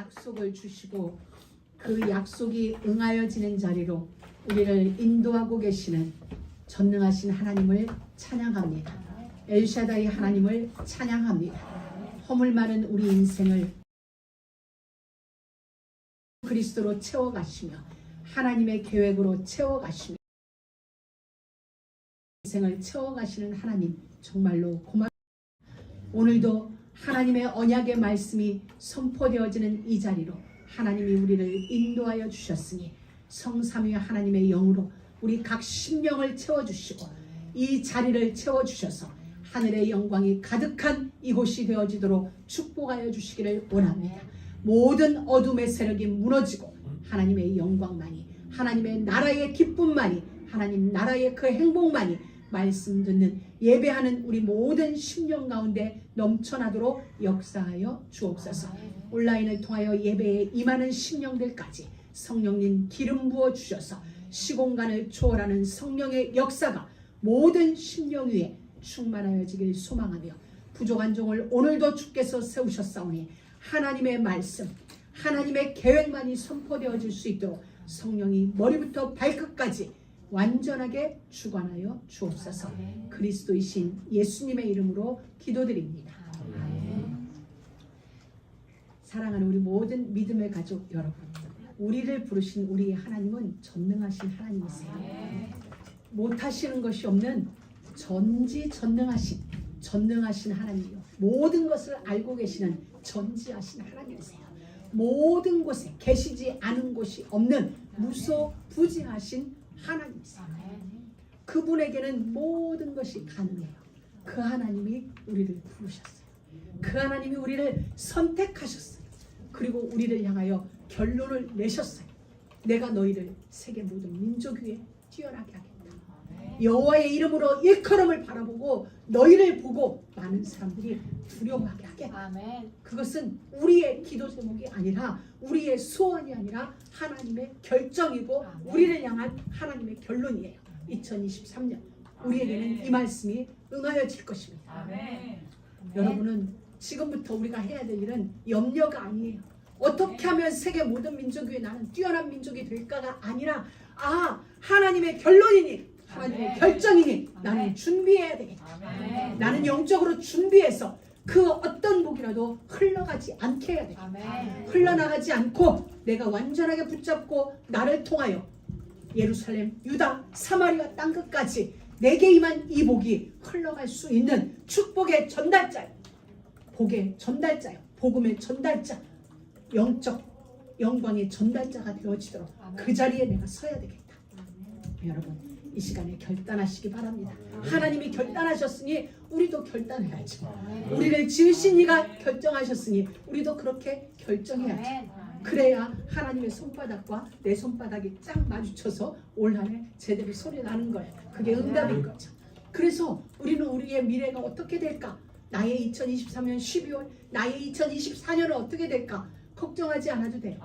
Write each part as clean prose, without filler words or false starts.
약속을 주시고 그 약속이 응하여지는 자리로 우리를 인도하고 계시는 전능하신 하나님을 찬양합니다. 엘샤다이 하나님을 찬양합니다. 허물 많은 우리 인생을 그리스도로 채워가시며 하나님의 계획으로 채워가시며 인생을 채워가시는 하나님 정말로 고맙습니다. 오늘도 하나님의 언약의 말씀이 선포되어지는 이 자리로 하나님이 우리를 인도하여 주셨으니 성삼위 하나님의 영으로 우리 각 심령을 채워주시고 이 자리를 채워주셔서 하늘의 영광이 가득한 이곳이 되어지도록 축복하여 주시기를 원합니다. 모든 어둠의 세력이 무너지고 하나님의 영광만이, 하나님의 나라의 기쁨만이, 하나님 나라의 그 행복만이 말씀 듣는 예배하는 우리 모든 심령 가운데 넘쳐나도록 역사하여 주옵소서. 온라인을 통하여 예배에 임하는 심령들까지 성령님 기름 부어 주셔서 시공간을 초월하는 성령의 역사가 모든 심령 위에 충만하여지길 소망하며 부족한 종을 오늘도 주께서 세우셨사오니 하나님의 말씀, 하나님의 계획만이 선포되어질 수 있도록 성령이 머리부터 발끝까지 완전하게 주관하여 주옵소서. 그리스도이신 예수님의 이름으로 기도드립니다. 사랑하는 우리 모든 믿음의 가족 여러분, 우리를 부르신 우리 하나님은 전능하신 하나님이세요. 못하시는 것이 없는 전지전능하신 하나님이요, 모든 것을 알고 계시는 전지하신 하나님이세요. 모든 곳에 계시지 않은 곳이 없는 무소부지하신 하나님이세요. 그분에게는 모든 것이 가능해요. 그 하나님이 우리를 부르셨어요. 그 하나님이 우리를 선택하셨어요. 그리고 우리를 향하여 결론을 내셨어요. 내가 너희를 세계 모든 민족 위에 뛰어나게 하겠다. 여호와의 이름으로 일컬음을 바라보고 너희를 보고 많은 사람들이 두려워하게 하겠다. 그것은 우리의 기도 제목이 아니라 우리의 소원이 아니라 하나님의 결정이고 우리를 향한 하나님의 결론이에요. 2023년 우리에게는 이 말씀이 응하여질 것입니다. 여러분은 지금부터 우리가 해야 될 일은 염려가 아니에요. 어떻게 하면 세계 모든 민족 위에 나는 뛰어난 민족이 될까가 아니라 하나님의 결론이니 하나님의 결정이니 나는 준비해야 되겠다. 나는 영적으로 준비해서 그 어떤 복이라도 흘러가지 않게 해야 되겠다. 흘러나가지 않고 내가 완전하게 붙잡고 나를 통하여 예루살렘, 유다, 사마리아 땅끝까지 내게 임한 이 복이 흘러갈 수 있는 축복의 전달자요, 복의 전달자요, 복음의 전달자, 영적 영광의 전달자가 되어지도록 그 자리에 내가 서야 되겠다. 여러분 이 시간에 결단하시기 바랍니다. 하나님이 결단하셨으니 우리도 결단해야죠. 우리를 지으신 이가 결정하셨으니 우리도 그렇게 결정해야죠. 그래야 하나님의 손바닥과 내 손바닥이 쫙 마주쳐서 올 한 해 제대로 소리 나는 거예요. 그게 응답인 거죠. 그래서 우리는 우리의 미래가 어떻게 될까? 나의 2023년 12월, 나의 2024년은 어떻게 될까? 걱정하지 않아도 돼요.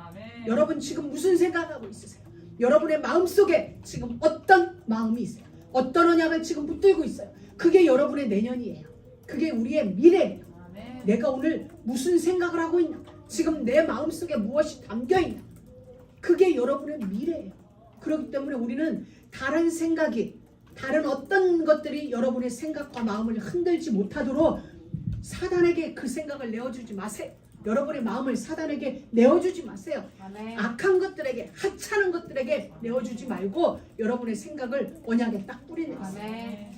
여러분 지금 무슨 생각하고 있으세요? 여러분의 마음속에 지금 어떤 마음이 있어요? 어떤 언약을 지금 붙들고 있어요? 그게 여러분의 내년이에요. 그게 우리의 미래예요. 내가 오늘 무슨 생각을 하고 있나? 지금 내 마음속에 무엇이 담겨있나? 그게 여러분의 미래예요. 그렇기 때문에 우리는 다른 생각이, 다른 어떤 것들이 여러분의 생각과 마음을 흔들지 못하도록 사단에게 그 생각을 내어주지 마세요. 여러분의 마음을 사단에게 내어주지 마세요. 악한 것들에게, 하찮은 것들에게 내어주지 말고 여러분의 생각을 언약에 딱 뿌리내세요.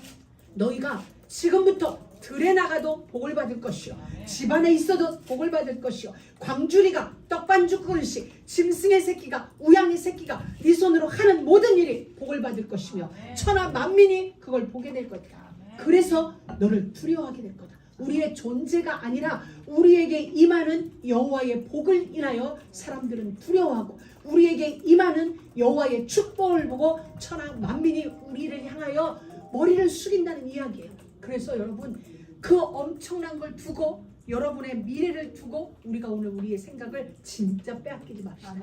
너희가 지금부터 들에 나가도 복을 받을 것이요, 집안에 있어도 복을 받을 것이요, 광주리가 떡반죽 그릇이, 짐승의 새끼가, 우양의 새끼가 네 손으로 하는 모든 일이 복을 받을 것이며 천하 만민이 그걸 보게 될 거다. 그래서 너를 두려워하게 될 거다. 우리의 존재가 아니라 우리에게 임하는 여호와의 복을 인하여 사람들은 두려워하고 우리에게 임하는 여호와의 축복을 보고 천하 만민이 우리를 향하여 머리를 숙인다는 이야기예요. 그래서 여러분 그 엄청난 걸 두고, 여러분의 미래를 두고 우리가 오늘 우리의 생각을 진짜 빼앗기지 맙시다.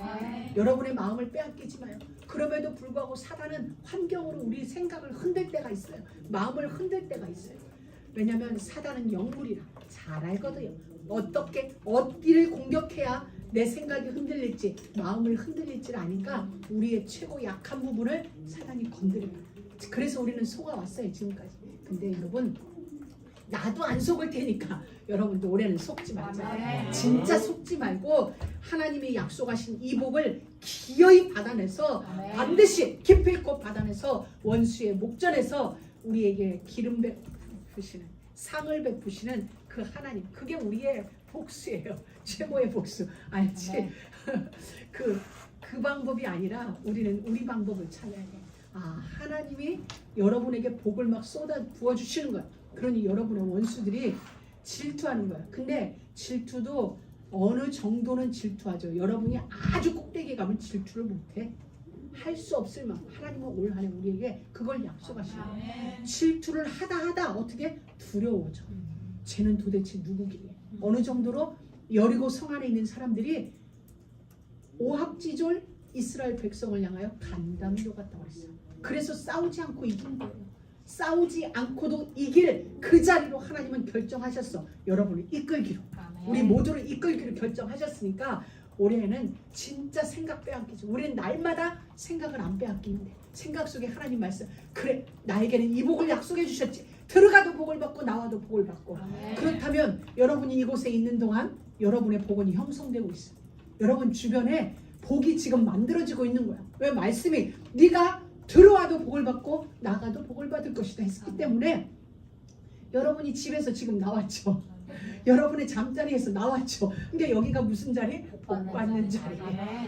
여러분의 마음을 빼앗기지 마요. 그럼에도 불구하고 사단은 환경으로 우리 생각을 흔들 때가 있어요. 마음을 흔들 때가 있어요. 왜냐하면 사단은 영물이라 잘 알거든요. 어떻게 어디를 공격해야 내 생각이 흔들릴지 마음을 흔들릴지 아니까 우리의 최고 약한 부분을 사단이 건드려요. 그래서 우리는 속아왔어요 지금까지. 근데 여러분 나도 안 속을 테니까 여러분도 올해는 속지 말자. 진짜 속지 말고 하나님이 약속하신 이 복을 기어이 받아내서 반드시 기필코 받아내서 원수의 목전에서 우리에게 기름 베푸시는 상을 베푸시는 그 하나님, 그게 우리의 복수예요. 최고의 복수. 알지? 그 방법이 아니라 우리는 우리 방법을 찾아야 돼. 아, 하나님이 여러분에게 복을 막 쏟아 부어 주시는 거야. 그러니 여러분의 원수들이 질투하는 거야. 근데 질투도 어느 정도는 질투하죠. 여러분이 아주 꼭대기에 가면 질투를 못해. 할 수 없을 만큼 하나님은 올 한해 우리에게 그걸 약속하시는 거예요. 질투를 하다 어떻게 두려워져. 쟤는 도대체 누구길래? 어느 정도로 여리고 성 안에 있는 사람들이 오합지졸 이스라엘 백성을 향하여 간담이 녹았다고 했어요. 그래서 싸우지 않고 이긴 거예요. 싸우지 않고도 이길 그 자리로 하나님은 결정하셨어. 여러분을 이끌기로. 우리 모두를 이끌기로 결정하셨으니까 올해는 진짜 생각 빼앗기죠. 우리는 날마다 생각을 안 빼앗기는데 생각 속에 하나님 말씀, 그래 나에게는 이 복을 약속해 주셨지. 들어가도 복을 받고 나와도 복을 받고. 그렇다면 여러분이 이곳에 있는 동안 여러분의 복은 형성되고 있어요. 여러분 주변에 복이 지금 만들어지고 있는 거야. 왜? 말씀이 네가 들어와도 복을 받고 나가도 복을 받을 것이다 했기 때문에 여러분이 집에서 지금 나왔죠. 여러분의 잠자리에서 나왔죠. 근데 여기가 무슨 자리? 복 받는 자리.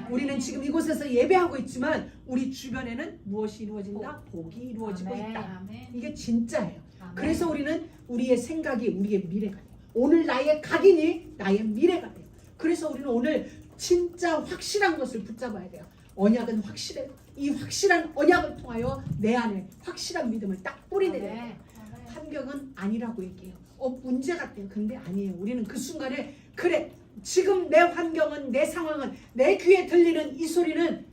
우리는 지금 이곳에서 예배하고 있지만 우리 주변에는 무엇이 이루어진다? 복이 이루어지고 있다. 이게 진짜예요. 그래서 우리는 우리의 생각이 우리의 미래가 돼요. 오늘 나의 각인이 나의 미래가 돼요. 그래서 우리는 오늘 진짜 확실한 것을 붙잡아야 돼요. 언약은 확실해요. 이 확실한 언약을 통하여 내 안에 확실한 믿음을 딱 뿌리내려야 돼요. 환경은 아니라고 얘기해요. 문제 같아요. 근데 아니에요. 우리는 그 순간에 그래 지금 내 환경은 내 상황은 내 귀에 들리는 이 소리는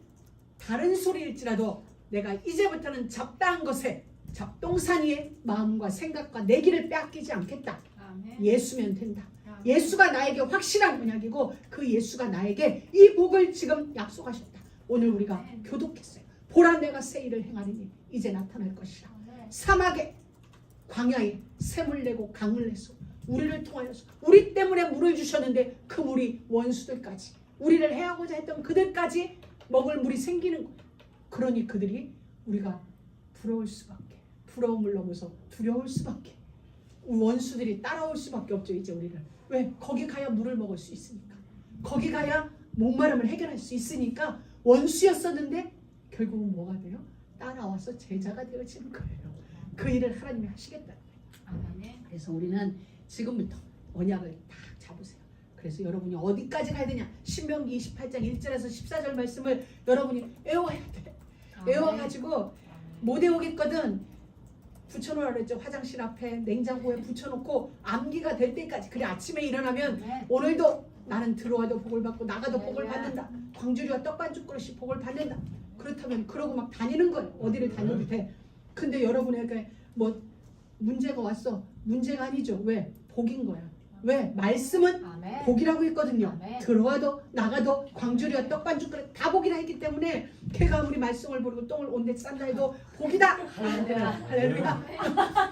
다른 소리일지라도 내가 이제부터는 잡다한 것에 잡동사니의 마음과 생각과 내 길을 빼앗기지 않겠다. 예수면 된다. 예수가 나에게 확실한 언약이고 그 예수가 나에게 이 복을 지금 약속하셨다. 오늘 우리가 교독했어요. 보라 내가 새 일을 행하리니 이제 나타날 것이라. 사막에 광야에 샘을 내고 강을 내서 우리를 통하여서 우리 때문에 물을 주셨는데 그 물이 원수들까지 우리를 해하고자 했던 그들까지 먹을 물이 생기는 거예요. 그러니 그들이 우리가 부러울 수밖에, 부러움을 넘어서 두려울 수밖에, 원수들이 따라올 수밖에 없죠. 이제 우리를. 왜? 거기 가야 물을 먹을 수 있으니까. 거기 가야 목마름을 해결할 수 있으니까. 원수였었는데 결국은 뭐가 돼요? 따라와서 제자가 되어지는 거예요. 그 일을 하나님이 하시겠다는 거예요. 그래서 우리는 지금부터 언약을 딱 잡으세요. 그래서 여러분이 어디까지 가야 되냐? 신명기 28장 1절에서 14절 말씀을 여러분이 외워야 돼. 외워가지고 못 외우겠거든 붙여놓으라 그랬죠. 화장실 앞에 냉장고에 붙여놓고 암기가 될 때까지. 그래 아침에 일어나면 오늘도 나는 들어와도 복을 받고 나가도 복을 받는다. 광주리와 떡반죽 그릇이 복을 받는다. 그렇다면 그러고 막 다니는 거예요. 어디를 다녀도 돼. 근데 여러분에게 뭐 문제가 왔어. 문제가 아니죠. 왜? 복인 거야. 왜? 말씀은 복이라고 했거든요. 들어와도 나가도 광주리와 떡반죽 그릇 다 복이라 했기 때문에 걔가 아무리 말씀을 부르고 똥을 온데 싼다 해도 복이다. 할렐루야.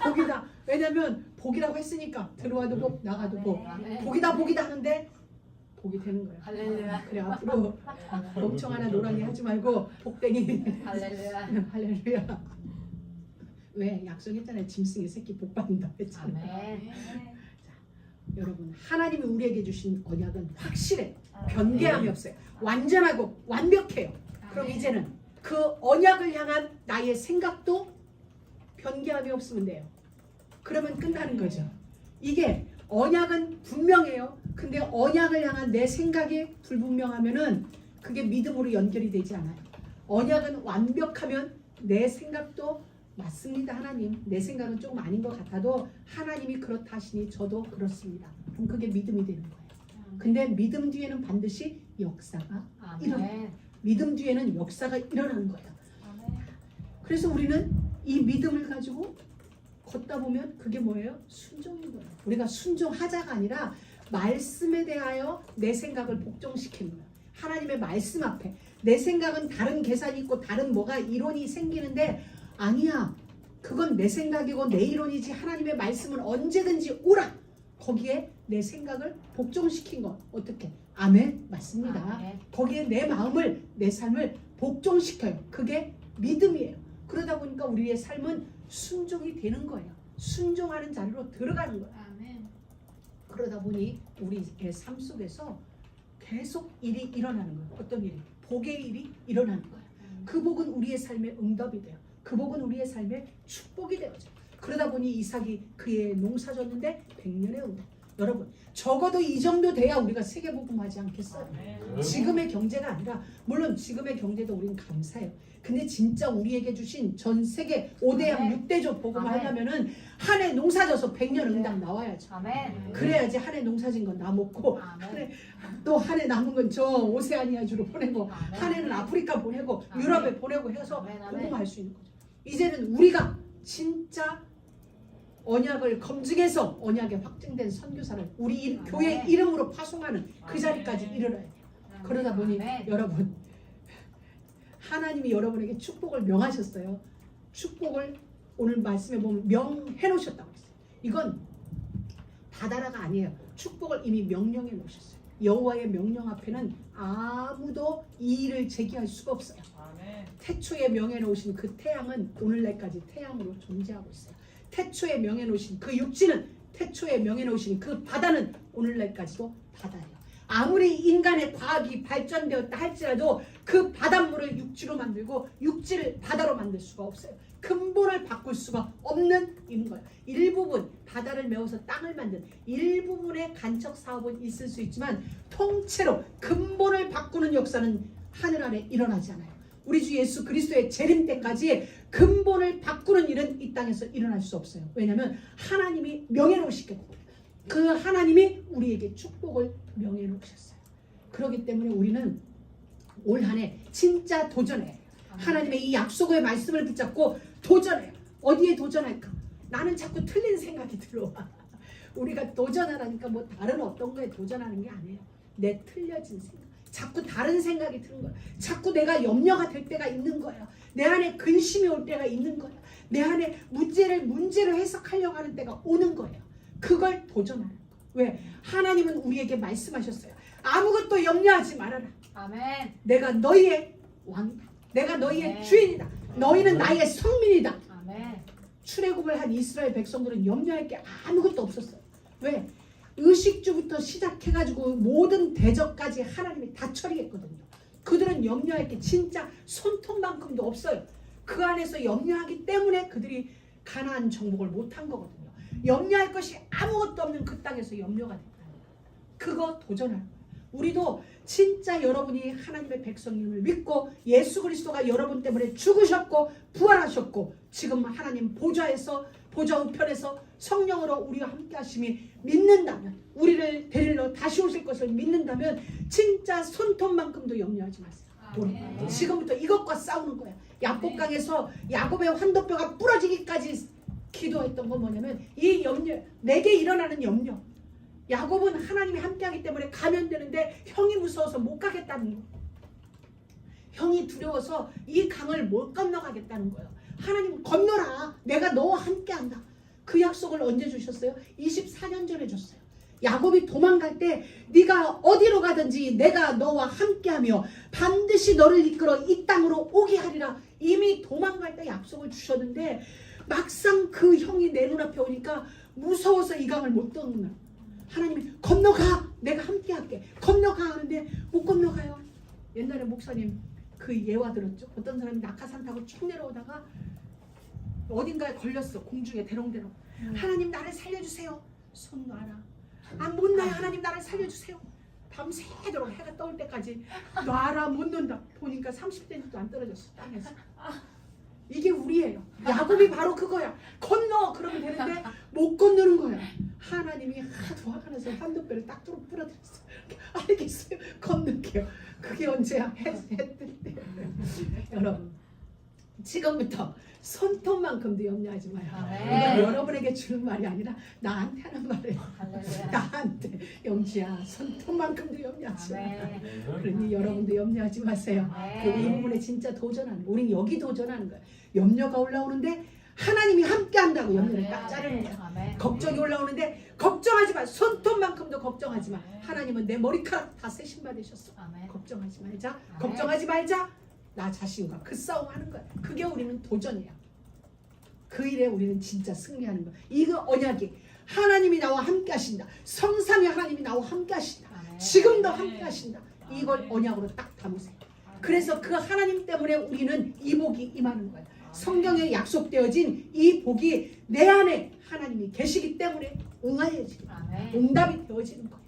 복이다. 왜냐면 복이라고 했으니까 들어와도 복 나가도 복. 복이다 하는데 복이 되는 거예요. 할렐루야. 그래 앞으로 멍청 하나 노랑이 하지 말고 복댕이. 할렐루야. 할렐루야. 왜? 약속했잖아요. 짐승의 새끼 복 받는다 했잖아요. 자, 여러분 하나님이 우리에게 주신 언약은 확실해. 변개함이 없어요. 완전하고 완벽해요. 그럼 이제는 그 언약을 향한 나의 생각도 변개함이 없으면 돼요. 그러면 끝나는 거죠. 이게 언약은 분명해요. 근데 언약을 향한 내 생각이 불분명하면은 그게 믿음으로 연결이 되지 않아요. 언약은 완벽하면 내 생각도 맞습니다. 하나님 내 생각은 조금 아닌 것 같아도 하나님이 그렇다 하시니 저도 그렇습니다. 그럼 그게 믿음이 되는 거예요. 근데 믿음 뒤에는 반드시 역사가 일어나요. 믿음 뒤에는 역사가 일어나는 거예요. 그래서 우리는 이 믿음을 가지고 걷다 보면 그게 뭐예요? 순종인 거예요. 우리가 순종하자가 아니라 말씀에 대하여 내 생각을 복종시키는 거예요. 하나님의 말씀 앞에 내 생각은 다른 계산이 있고 다른 뭐가 이론이 생기는데 아니야. 그건 내 생각이고 내 이론이지 하나님의 말씀은 언제든지 오라. 거기에 내 생각을 복종시킨 것. 어떻게? 아멘. 맞습니다. 아멘. 거기에 내 마음을 내 삶을 복종시켜요. 그게 믿음이에요. 그러다 보니까 우리의 삶은 순종이 되는 거예요. 순종하는 자리로 들어가는 거예요. 아멘. 그러다 보니 우리의 삶 속에서 계속 일이 일어나는 거예요. 어떤 일이? 복의 일이 일어나는 거예요. 그 복은 우리의 삶의 응답이 돼요. 그 복은 우리의 삶의 축복이 되어져요. 그러다 보니 이삭이 그의 농사 졌는데 100년의 응답. 여러분 적어도 이 정도 돼야 우리가 세계복음하지 않겠어요? 지금의 경제가 아니라 물론 지금의 경제도 우리는 감사해요. 근데 진짜 우리에게 주신 전 세계 5대양 6대조 복음을 하려면은 한 해 농사져서 100년 응답 나와야죠. 아멘. 그래야지 한 해 농사진 건 나 먹고 또 한 해 남은 건 저 오세아니아주로 보내고 한 해는 아프리카 보내고 유럽에 보내고 해서 복음할 수 있는 거죠. 이제는 우리가 진짜 언약을 검증해서 언약에 확증된 선교사를 우리 교회 이름으로 파송하는 그 자리까지 이르러야 돼요. 그러다 보니 여러분 하나님이 여러분에게 축복을 명하셨어요. 축복을 오늘 말씀에 보면 명해 놓으셨다고 했어요. 이건 받아라가 아니에요. 축복을 이미 명령해 놓으셨어요. 여호와의 명령 앞에는 아무도 이의를 제기할 수가 없어요. 태초에 명해 놓으신 그 태양은 오늘날까지 태양으로 존재하고 있어요. 태초에 명해 놓으신 그 육지는 태초에 명해 놓으신 그 바다는 오늘날까지도 바다예요. 아무리 인간의 과학이 발전되었다 할지라도 그 바닷물을 육지로 만들고 육지를 바다로 만들 수가 없어요. 근본을 바꿀 수가 없는 일인 거예요. 일부분 바다를 메워서 땅을 만든 일부분의 간척 사업은 있을 수 있지만 통째로 근본을 바꾸는 역사는 하늘 아래 일어나지 않아요. 우리 주 예수 그리스도의 재림 때까지 근본을 바꾸는 일은 이 땅에서 일어날 수 없어요. 왜냐하면 하나님이 명해 놓으시기 때문에 그 하나님이 우리에게 축복을 명해 놓으셨어요. 그렇기 때문에 우리는 올 한 해 진짜 도전해요. 하나님의 이 약속의 말씀을 붙잡고 도전해요. 어디에 도전할까? 나는 자꾸 틀린 생각이 들어와. 우리가 도전하라니까 뭐 다른 어떤 거에 도전하는 게 아니에요. 내 틀려진 생각. 자꾸 다른 생각이 드는 거야. 자꾸 내가 염려가 될 때가 있는 거야. 내 안에 근심이 올 때가 있는 거야. 내 안에 문제를 해석하려고 하는 때가 오는 거예요. 그걸 도전하는 거예요. 왜? 하나님은 우리에게 말씀하셨어요. 아무것도 염려하지 말아라. 아멘. 내가 너희의 왕이다. 내가 너희의 주인이다. 너희는 나의 성민이다. 아멘. 출애굽을 한 이스라엘 백성들은 염려할 게 아무것도 없었어요. 왜? 의식주부터 시작해가지고 모든 대적까지 하나님이 다 처리했거든요. 그들은 염려할 게 진짜 손톱만큼도 없어요. 그 안에서 염려하기 때문에 그들이 가나안 정복을 못한 거거든요. 염려할 것이 아무것도 없는 그 땅에서 염려가 됐다는 거예요. 그거 도전할 거예요. 우리도 진짜 여러분이 하나님의 백성님을 믿고 예수 그리스도가 여러분 때문에 죽으셨고 부활하셨고 지금 하나님 보좌 우편에서 성령으로 우리와 함께 하심이 믿는다면 우리를 데리러 다시 오실 것을 믿는다면 진짜 손톱만큼도 염려하지 마세요. 지금부터 이것과 싸우는 거야. 야복강에서 야곱의 환도뼈가 부러지기까지 기도했던 건 뭐냐면 이 염려, 내게 일어나는 염려. 야곱은 하나님이 함께하기 때문에 가면 되는데 형이 무서워서 못 가겠다는 거예요. 형이 두려워서 이 강을 못 건너가겠다는 거예요. 하나님 건너라. 내가 너와 함께한다. 그 약속을 언제 주셨어요? 24년 전에 줬어요. 야곱이 도망갈 때 네가 어디로 가든지 내가 너와 함께하며 반드시 너를 이끌어 이 땅으로 오게 하리라. 이미 도망갈 때 약속을 주셨는데 막상 그 형이 내 눈앞에 오니까 무서워서 이 강을 못 건너는 거예요. 하나님이 건너가. 내가 함께할게. 건너가 하는데 못 건너가요. 옛날에 목사님 그 예화 들었죠. 어떤 사람이 낙하산 타고 쭉 내려오다가 어딘가에 걸렸어. 공중에 대롱대롱. 하나님 나를 살려주세요. 손 놔라. 못 놔요. 하나님 나를 살려주세요. 밤새도록 해가 떠올 때까지 놔라. 못 놓는다. 보니까 30cm도 안 떨어졌어. 땅에서. 이게 우리예요. 야곱이 바로 그거야. 건너 그러면 되는데 못 건너는 거야. 하나님이 하도 화가 나서 환도뼈를 딱 부러뜨렸어. 알겠어요. 건널게요. 그게 언제야? 했을 때. 여러분 지금부터 손톱만큼도 염려하지 마요. 아멘. 이건 여러분에게 주는 말이 아니라 나한테 하는 말이에요. 할렐루야. 나한테 영지야 손톱만큼도 염려하지 마. 아멘. 그러니 여러분도 염려하지 마세요. 그 이 부분에 진짜 도전하는 거예요. 우린 여기 도전하는 거예요. 염려가 올라오는데 하나님이 함께 한다고 염려를 딱 자르는 거예요. 아멘. 걱정이 올라오는데 걱정하지 마. 손톱만큼도 걱정하지 마. 하나님은 내 머리카락 다 세신 받으셨어. 아멘. 걱정하지 말자. 아멘. 걱정하지 말자. 나 자신과 그 싸움하는 거야. 그게 우리는 도전이야. 그 일에 우리는 진짜 승리하는 거야. 이거 언약이 하나님이 나와 함께 하신다. 성삼위 하나님이 나와 함께 하신다. 아멘. 지금도 함께 하신다. 이걸 언약으로 딱 담으세요. 그래서 그 하나님 때문에 우리는 이 복이 임하는 거예요. 성경에 약속되어진 이 복이 내 안에 하나님이 계시기 때문에 응하여지는 거예요. 아멘. 응답이 되어지는 거예요.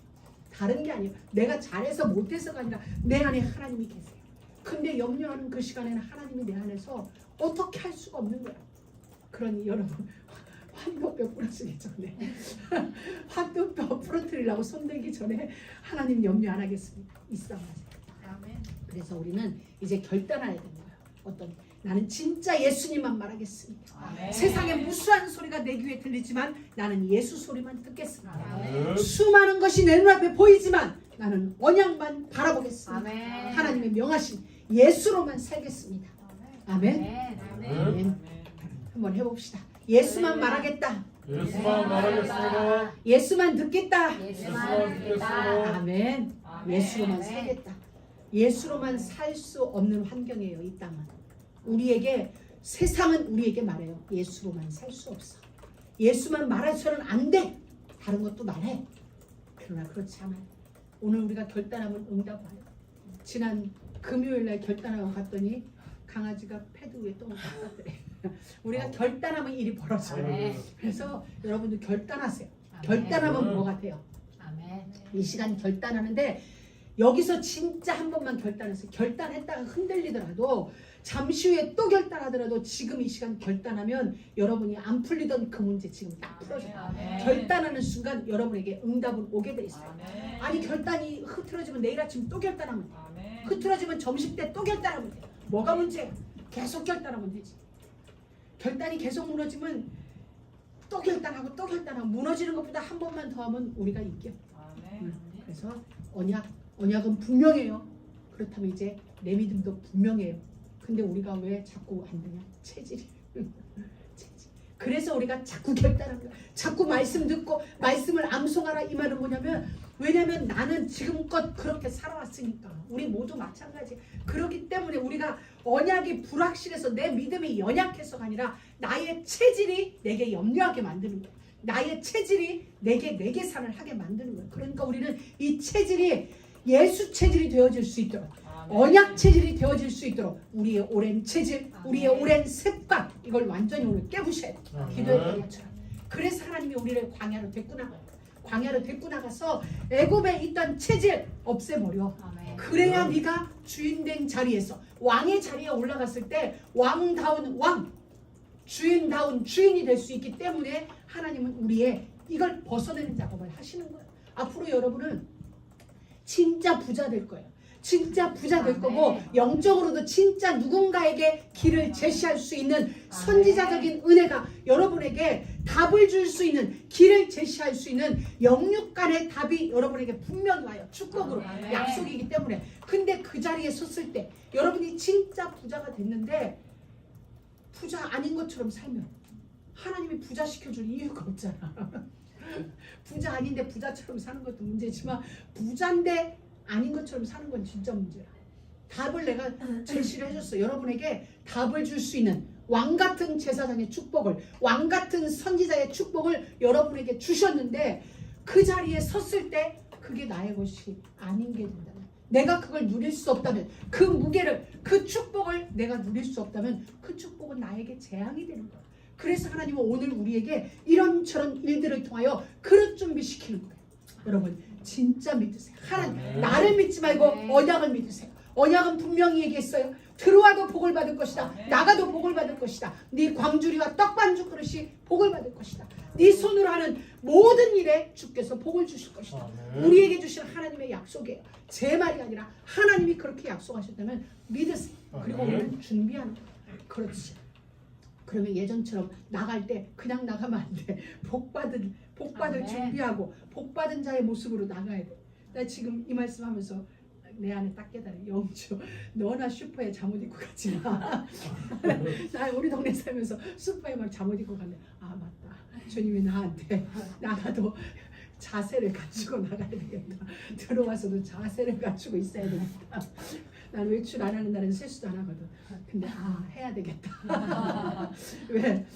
다른 게 아니에요. 내가 잘해서 못해서가 아니라 내 안에 하나님이 계세요. 근데 염려하는 그 시간에는 하나님이 내 안에서 어떻게 할 수가 없는 거야. 그러니 여러분 환도뼈 부러지기 전에 환도뼈 부러뜨리려고 손들기 전에 하나님 염려 안 하겠습니다. 이 싸움 하세요. 아멘. 그래서 우리는 이제 결단해야 되는 거예요. 어떤 나는 진짜 예수님만 말하겠습니다. 아멘. 세상에 무수한 소리가 내 귀에 들리지만 나는 예수 소리만 듣겠습니다. 아멘. 수많은 것이 내 눈앞에 보이지만 나는 언약만 바라보겠습니다. 아멘. 하나님의 명하신 예수로만 살겠습니다. 아멘. 아멘. 아멘. 한번 해봅시다. 예수만 말하겠다. 예수만 말하겠습니다. 예수만 듣겠다. 예수만 믿겠다. 아멘. 아멘. 예수로만 아멘. 살겠다. 예수로만 살 수 없는 환경이에요. 이 땅은. 우리에게 세상은 우리에게 말해요. 예수로만 살 수 없어. 예수만 말해서는 안 돼. 다른 것도 말해. 그러나 그렇지 않아요. 오늘 우리가 결단하면 응답 와요. 지난 금요일날 결단하고 갔더니 강아지가 패드 위에 똥을 쌌더래. 우리가 결단하면 일이 벌어져요. 아멘. 그래서 여러분도 결단하세요. 아멘. 결단하면 뭐가 돼요? 아멘. 이 시간 결단하는데 여기서 진짜 한 번만 결단해서 결단했다가 흔들리더라도 잠시 후에 또 결단하더라도 지금 이 시간 결단하면 여러분이 안 풀리던 그 문제 지금 딱 풀어져요. 아멘. 결단하는 순간 여러분에게 응답은 오게 돼 있어요. 아멘. 아니 결단이 흐트러지면 내일 아침 또 결단하면 돼. 아멘. 흐트러지면 점심 때 또 결단하면 돼. 뭐가 문제야? 계속 결단하면 되지. 결단이 계속 무너지면 또 결단하고 또 결단하고 무너지는 것보다 한 번만 더 하면 우리가 이겨. 아멘. 그래서 언약은 분명해요. 그렇다면 이제 내 믿음도 분명해요. 근데 우리가 왜 자꾸 안 되냐? 체질이. 체질. 그래서 우리가 자꾸 결단하는 거야. 자꾸 말씀 듣고 말씀을 암송하라 이 말은 뭐냐면 왜냐면 나는 지금껏 그렇게 살아왔으니까 우리 모두 마찬가지. 그렇기 때문에 우리가 언약이 불확실해서 내 믿음이 연약해서가 아니라 나의 체질이 내게 염려하게 만드는 거야. 나의 체질이 내게 내 계산을 하게 만드는 거야. 그러니까 우리는 이 체질이 예수 체질이 되어질 수 있도록 언약 체질이 되어질 수 있도록 우리의 오랜 체질, 우리의 오랜 습관 이걸 완전히 오늘 깨부셔야 돼. 기도의 것처럼. 그래서 하나님이 우리를 광야로 데리고 나가요. 광야로 데리고 나가서 애굽에 있던 체질 없애버려. 아멘. 그래야 네가 주인된 자리에서 왕의 자리에 올라갔을 때 왕다운 왕, 주인다운 주인이 될 수 있기 때문에 하나님은 우리의 이걸 벗어내는 작업을 하시는 거예요. 앞으로 여러분은 진짜 부자 될 거예요. 진짜 부자 될 거고 영적으로도 진짜 누군가에게 길을 제시할 수 있는 선지자적인 은혜가 여러분에게 답을 줄 수 있는 길을 제시할 수 있는 영육간의 답이 여러분에게 분명히 와요. 축복으로 약속이기 때문에. 근데 그 자리에 섰을 때 여러분이 진짜 부자가 됐는데 부자 아닌 것처럼 살면 하나님이 부자 시켜줄 이유가 없잖아. 부자 아닌데 부자처럼 사는 것도 문제지만 부자인데 아닌 것처럼 사는 건 진짜 문제야. 답을 내가 제시를 해줬어. 여러분에게 답을 줄 수 있는 왕같은 제사장의 축복을, 왕같은 선지자의 축복을 여러분에게 주셨는데 그 자리에 섰을 때 그게 나의 것이 아닌 게 된다면, 내가 그걸 누릴 수 없다면, 그 무게를, 그 축복을 내가 누릴 수 없다면 그 축복은 나에게 재앙이 되는 거야. 그래서 하나님은 오늘 우리에게 이런저런 일들을 통하여 그릇 준비시키는 거예요. 여러분 진짜 믿으세요. 하나님 나를 믿지 말고 언약을 믿으세요. 언약은 분명히 얘기했어요. 들어와도 복을 받을 것이다. 나가도 복을 받을 것이다. 네 광주리와 떡반죽 그릇이 복을 받을 것이다. 네 손으로 하는 모든 일에 주께서 복을 주실 것이다. 우리에게 주신 하나님의 약속이에요. 제 말이 아니라 하나님이 그렇게 약속하셨다면 믿으세요. 그리고 우리는 준비하는 거예요. 그렇지. 그러면 예전처럼 나갈 때 그냥 나가면 안 돼. 복받을 아멘. 준비하고 복받은 자의 모습으로 나가야 돼. 나 지금 이 말씀하면서 내 안에 딱 깨달아. 영주, 너나 슈퍼에 잠옷 입고 가지 마. 나 우리 동네 살면서 슈퍼에 막 잠옷 입고 갔는데 아 맞다. 주님이 나한테 나가도 자세를 갖추고 나가야 되겠다. 들어와서도 자세를 갖추고 있어야 되겠다. 나는 외출 안 하는 날은 세수도 안 하거든. 근데 해야 되겠다. 왜?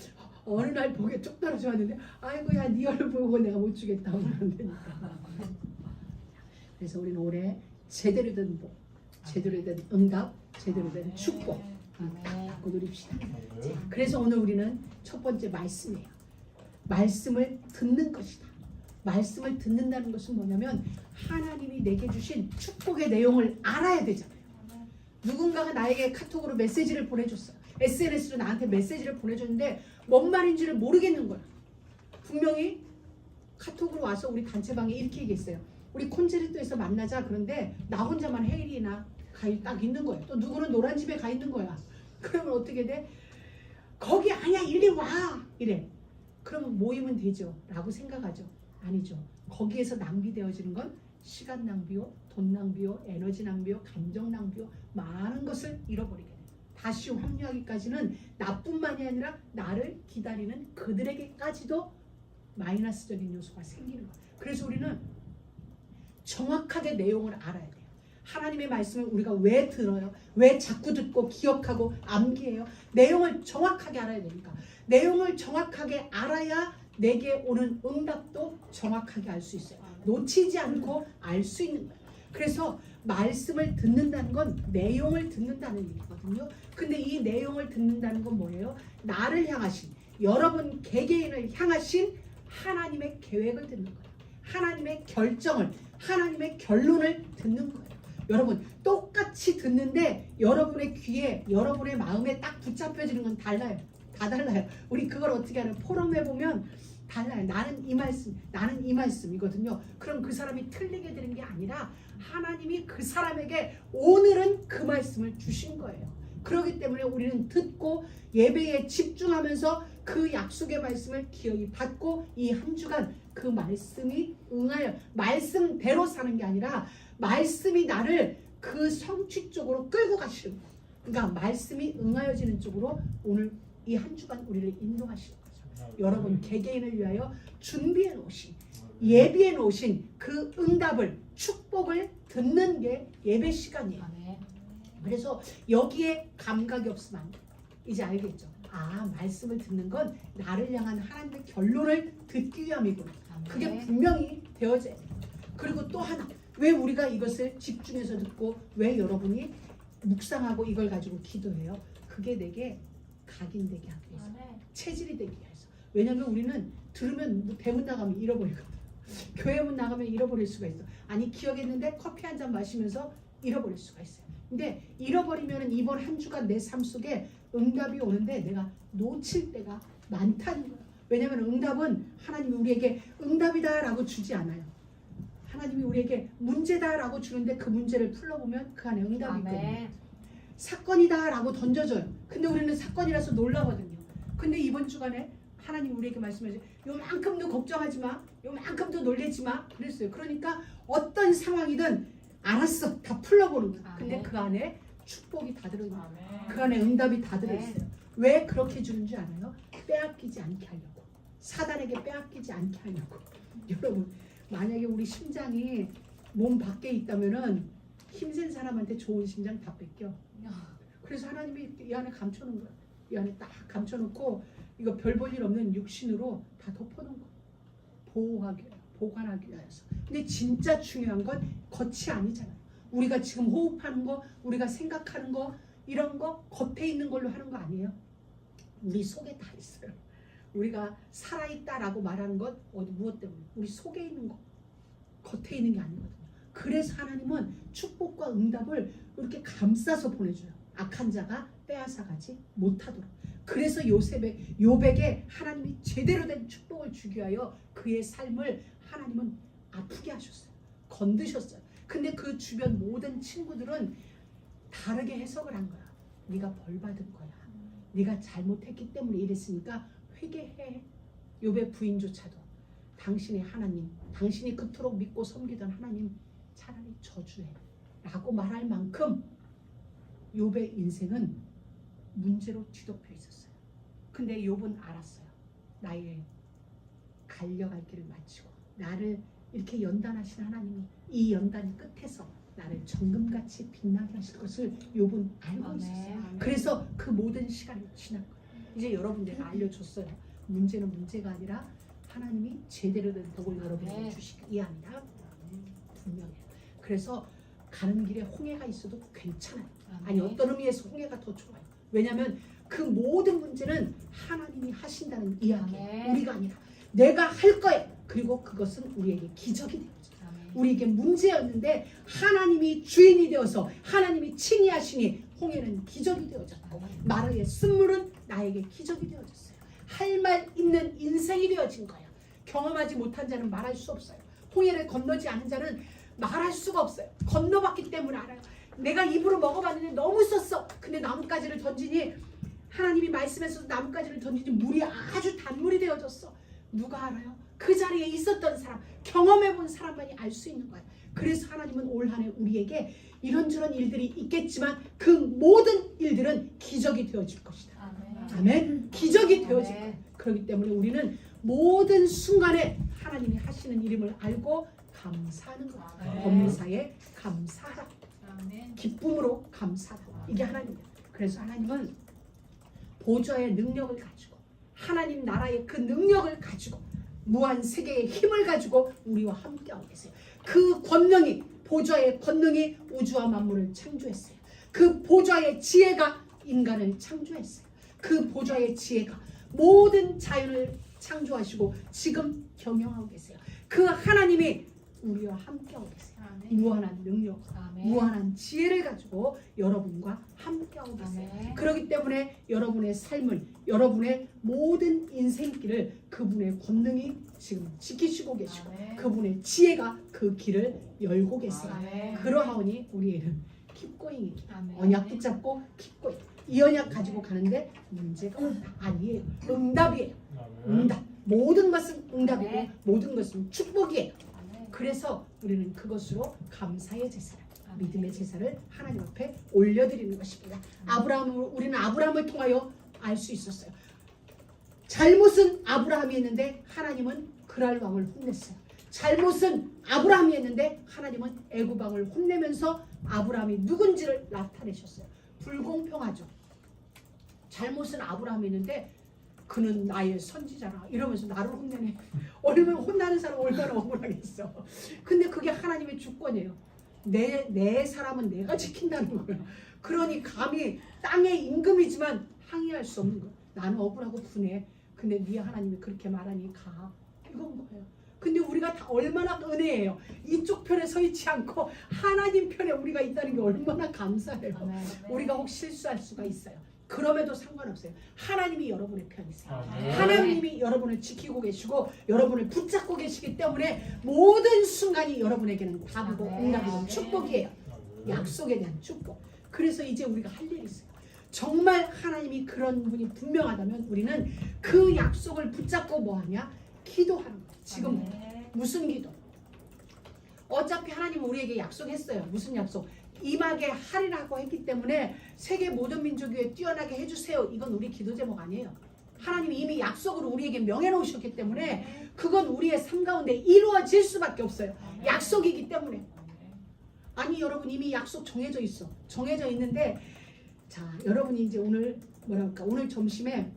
어느 날 복에 쭉 떨어져 왔는데 아이고 야 네 얼굴 보고 내가 못 주겠다 오면 안 되니까. 그래서 우리는 올해 제대로 된 복, 제대로 된 응답, 제대로 된 축복 딱 받고 누립시다. 그래서 오늘 우리는 첫 번째 말씀이에요. 말씀을 듣는 것이다. 말씀을 듣는다는 것은 뭐냐면 하나님이 내게 주신 축복의 내용을 알아야 되잖아요. 누군가가 나에게 카톡으로 메시지를 보내줬어요. SNS로 나한테 메시지를 보내줬는데 뭔 말인지를 모르겠는 거야. 분명히 카톡으로 와서 우리 단체방에 이렇게 얘기했어요. 우리 콘제르토에서 만나자. 그런데 나 혼자만 헤일이나 딱 있는 거예요. 또 누구는 노란 집에 가 있는 거야. 그러면 어떻게 돼? 거기 아니야 이리 와 이래. 그러면 모이면 되죠 라고 생각하죠. 아니죠. 거기에서 낭비되어지는 건 시간 낭비요, 돈 낭비요, 에너지 낭비요, 감정 낭비요, 많은 것을 잃어버리게 돼요. 다시 합류하기까지는 나뿐만이 아니라 나를 기다리는 그들에게까지도 마이너스적인 요소가 생기는 거예요. 그래서 우리는 정확하게 내용을 알아야 돼요. 하나님의 말씀을 우리가 왜 들어요? 왜 자꾸 듣고 기억하고 암기해요? 내용을 정확하게 알아야 되니까. 내용을 정확하게 알아야 내게 오는 응답도 정확하게 알 수 있어요. 놓치지 않고 알 수 있는 거예요. 그래서 말씀을 듣는다는 건 내용을 듣는다는 얘기거든요. 근데 이 내용을 듣는다는 건 뭐예요? 나를 향하신, 여러분 개개인을 향하신 하나님의 계획을 듣는 거예요. 하나님의 결정을, 하나님의 결론을 듣는 거예요. 여러분 똑같이 듣는데 여러분의 귀에, 여러분의 마음에 딱 붙잡혀지는 건 달라요. 다 달라요. 우리 그걸 어떻게 하냐? 포럼에 보면 달라요. 나는 이 말씀, 나는 이 말씀이거든요. 그럼 그 사람이 틀리게 되는 게 아니라 하나님이 그 사람에게 오늘은 그 말씀을 주신 거예요. 그렇기 때문에 우리는 듣고 예배에 집중하면서 그 약속의 말씀을 기억이 받고 이 한 주간 그 말씀이 응하여 말씀대로 사는 게 아니라 말씀이 나를 그 성취 쪽으로 끌고 가시는 거예요. 그러니까 말씀이 응하여지는 쪽으로 오늘 이 한 주간 우리를 인도하시는 거죠. 여러분 개개인을 위하여 준비해 놓으신, 예비해 놓으신 그 응답을, 축복을 듣는 게 예배 시간이에요. 그래서 여기에 감각이 없으면 안 돼요. 이제 알겠죠? 말씀을 듣는 건 나를 향한 하나님의 결론을 듣기 위함이구나. 그게 분명히 되어져야 돼요. 그리고 또 하나, 왜 우리가 이것을 집중해서 듣고 왜 여러분이 묵상하고 이걸 가지고 기도해요? 그게 내게 각인되게 하기 위해서, 체질이 되기 위해서. 왜냐하면 우리는 들으면 대문 나가면 잃어버리거든. 교회 문 나가면 잃어버릴 수가 있어. 아니 기억했는데 커피 한 잔 마시면서 잃어버릴 수가 있어요. 근데 잃어버리면 이번 한 주간 내 삶 속에 응답이 오는데 내가 놓칠 때가 많다는 거예요. 왜냐하면 응답은 하나님이 우리에게 응답이다라고 주지 않아요. 하나님이 우리에게 문제다라고 주는데 그 문제를 풀어보면 그 안에 응답이 있거든요. 사건이다라고 던져줘요. 근데 우리는 사건이라서 놀라거든요. 근데 이번 주간에 하나님 우리에게 말씀하세요. 요만큼도 걱정하지 마. 요만큼도 놀래지 마. 그랬어요. 그러니까 어떤 상황이든 알았어. 다 풀어보는 거야. 근데 그 안에 축복이 다 들어있는 거예요. 그 안에 응답이 다 들어있어요. 왜 그렇게 주는 줄 알아요? 빼앗기지 않게 하려고. 사단에게 빼앗기지 않게 하려고. 여러분 만약에 우리 심장이 몸 밖에 있다면은 힘센 사람한테 좋은 심장 다 뺏겨. 그래서 하나님이 이 안에 감춰놓은 거야. 이 안에 딱 감춰놓고 이거 별 볼 일 없는 육신으로 다 덮어놓은 거야. 보호하기, 보관하기 위해서. 근데 진짜 중요한 건 겉이 아니잖아요. 우리가 지금 호흡하는 거, 우리가 생각하는 거, 이런 거 겉에 있는 걸로 하는 거 아니에요. 우리 속에 다 있어요. 우리가 살아있다라고 말하는 것 무엇 때문에? 우리 속에 있는 거, 겉에 있는 게 아니거든요. 그래서 하나님은 축복과 응답을 이렇게 감싸서 보내줘요. 악한 자가 빼앗아가지 못하도록. 그래서 요백에 하나님이 제대로 된 축복을 주기 위하여 그의 삶을 하나님은 아프게 하셨어요. 건드셨어요. 근데 그 주변 모든 친구들은 다르게 해석을 한 거야. 네가 벌 받은 거야. 네가 잘못했기 때문에 이랬으니까 회개해. 욥의 부인조차도 당신의 하나님, 당신이 그토록 믿고 섬기던 하나님 차라리 저주해 라고 말할 만큼 욥의 인생은 문제로 뒤덮여 있었어요. 근데 욥은 알았어요. 나의 갈려갈 길을 마치고 나를 이렇게 연단하신 하나님이 이 연단 끝에서 나를 정금같이 빛나게 하실 것을 욥은 알고 있었어요. 그래서 그 모든 시간이 지난 거예요. 이제 여러분들이 알려줬어요. 문제는 문제가 아니라 하나님이 제대로 된 복을 여러분에게 주시기 이 아니라 분명해요. 그래서 가는 길에 홍해가 있어도 괜찮아요. 아니 어떤 의미에서 홍해가 더 좋아요. 왜냐하면 그 모든 문제는 하나님이 하신다는 이야기예요. 우리가 아니라 내가 할 거예요. 그리고 그것은 우리에게 기적이 되어져요. 우리에게 문제였는데 하나님이 주인이 되어서 하나님이 칭의하시니 홍해는 기적이 되어졌고 마르의 쓴물은 나에게 기적이 되어졌어요. 할 말 있는 인생이 되어진 거예요. 경험하지 못한 자는 말할 수 없어요. 홍해를 건너지 않은 자는 말할 수가 없어요. 건너봤기 때문에 알아요. 내가 입으로 먹어봤는데 너무 썼어. 근데 나뭇가지를 던지니 하나님이 말씀에서 나뭇가지를 던지니 물이 아주 단물이 되어졌어. 누가 알아요? 그 자리에 있었던 사람, 경험해본 사람만이 알 수 있는 거예요. 그래서 하나님은 올 한 해 우리에게 이런저런 일들이 있겠지만 그 모든 일들은 기적이 되어질 것이다. 아멘. 기적이 되어질 거예요. 그렇기 때문에 우리는 모든 순간에 하나님이 하시는 일임을 알고 감사하는 거예요. 범사에 감사하라. 기쁨으로 감사하라. 이게 하나님이에요. 그래서 하나님은 보좌의 능력을 가지고 하나님 나라의 그 능력을 가지고 무한 세계의 힘을 가지고 우리와 함께하고 계세요. 그 권능이 보좌의 권능이 우주와 만물을 창조했어요. 그 보좌의 지혜가 인간을 창조했어요. 그 보좌의 지혜가 모든 자연을 창조하시고 지금 경영하고 계세요. 그 하나님이 우리와 함께하고 계세요. 무한한 능력, 무한한 지혜를 가지고 여러분과 함께하고 계세요. 그렇기 때문에 여러분의 삶을, 여러분의 모든 인생길을 그분의 권능이 지금 지키시고 계시고 그분의 지혜가 그 길을 열고 계세요. 그러하오니 우리에는 킵고잉이 언약 붙잡고 킵고잉. 이 언약 가지고 가는데 문제가 없다. 아니에요. 응답이에요. 응답. 모든 것은 응답이고 모든 것은 축복이에요. 그래서 우리는 그것으로 감사의 제사를, 믿음의 제사를 하나님 앞에 올려드리는 것입니다. 우리는 아브라함을 통하여 알 수 있었어요. 잘못은 아브라함이 했는데 하나님은 그랄 왕을 혼냈어요. 잘못은 아브라함이 했는데 하나님은 애굽 왕을 혼내면서 아브라함이 누군지를 나타내셨어요. 불공평하죠. 잘못은 아브라함이 했는데 그는 나의 선지자라 이러면서 나를 혼내네. 얼마나 혼나는 사람 얼마나 억울하겠어. 근데 그게 하나님의 주권이에요. 내 사람은 내가 지킨다는 거예요. 그러니 감히 땅의 임금이지만 항의할 수 없는 거예요. 나는 억울하고 분해. 근데 네 하나님이 그렇게 말하니 가. 이건 거예요. 근데 우리가 다 얼마나 은혜예요. 이쪽 편에 서 있지 않고 하나님 편에 우리가 있다는 게 얼마나 감사해요. 우리가 혹 실수할 수가 있어요. 그럼에도 상관없어요. 하나님이 여러분의 편이세요. 하나님이 여러분을 지키고 계시고 여러분을 붙잡고 계시기 때문에 모든 순간이 여러분에게는 답이고 응답이고 축복이에요. 약속에 대한 축복. 그래서 이제 우리가 할 일이 있어요. 정말 하나님이 그런 분이 분명하다면 우리는 그 약속을 붙잡고 뭐하냐? 기도하는 거예요. 지금 무슨 기도? 어차피 하나님은 우리에게 약속했어요. 무슨 약속? 임하게 하리라고 했기 때문에 세계 모든 민족 위에 뛰어나게 해주세요. 이건 우리 기도 제목 아니에요. 하나님이 이미 약속으로 우리에게 명해놓으셨기 때문에 그건 우리의 삶 가운데 이루어질 수밖에 없어요. 약속이기 때문에. 아니 여러분 이미 약속 정해져 있어. 정해져 있는데 자 여러분이 이제 오늘 뭐랄까 오늘 점심에